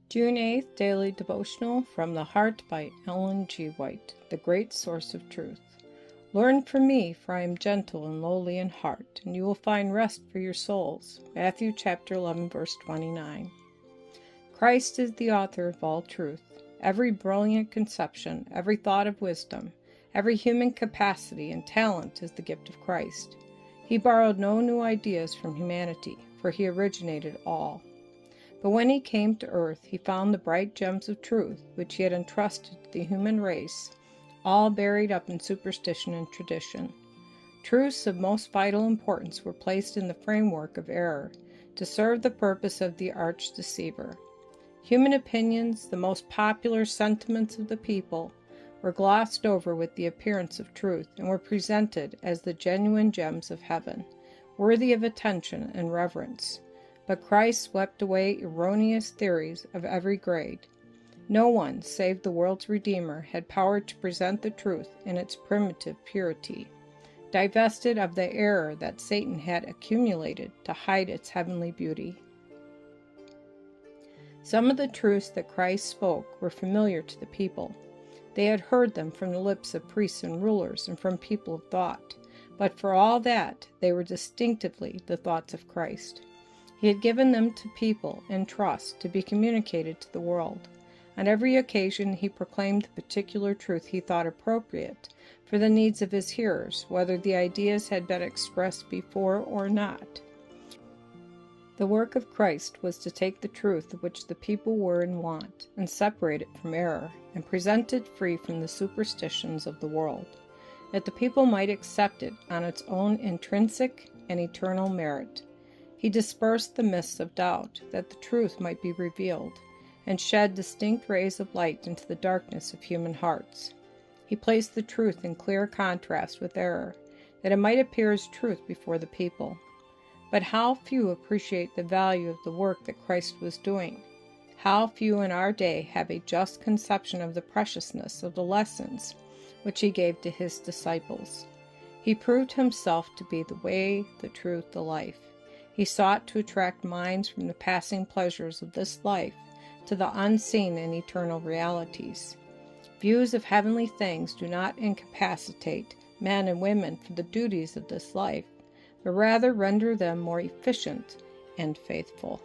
June 8th Daily Devotional from the Heart by Ellen G. White, the Great Source of Truth. Learn from me, for I am gentle and lowly in heart, and you will find rest for your souls. Matthew chapter 11, verse 29. Christ is the author of all truth. Every brilliant conception, every thought of wisdom, every human capacity and talent is the gift of Christ. He borrowed no new ideas from humanity, for he originated all. But when he came to earth, he found the bright gems of truth which he had entrusted to the human race, all buried up in superstition and tradition. Truths of most vital importance were placed in the framework of error to serve the purpose of the arch-deceiver. Human opinions, the most popular sentiments of the people, were glossed over with the appearance of truth and were presented as the genuine gems of heaven, worthy of attention and reverence. But Christ swept away erroneous theories of every grade. No one, save the world's Redeemer, had power to present the truth in its primitive purity, divested of the error that Satan had accumulated to hide its heavenly beauty. Some of the truths that Christ spoke were familiar to the people. They had heard them from the lips of priests and rulers and from people of thought, but for all that, they were distinctively the thoughts of Christ. He had given them to people in trust to be communicated to the world. On every occasion he proclaimed the particular truth he thought appropriate for the needs of his hearers, whether the ideas had been expressed before or not. The work of Christ was to take the truth of which the people were in want and separate it from error and present it free from the superstitions of the world, that the people might accept it on its own intrinsic and eternal merit. He dispersed the mists of doubt, that the truth might be revealed, and shed distinct rays of light into the darkness of human hearts. He placed the truth in clear contrast with error, that it might appear as truth before the people. But how few appreciate the value of the work that Christ was doing! How few in our day have a just conception of the preciousness of the lessons which he gave to his disciples. He proved himself to be the way, the truth, the life. He sought to attract minds from the passing pleasures of this life to the unseen and eternal realities. Views of heavenly things do not incapacitate men and women for the duties of this life, but rather render them more efficient and faithful.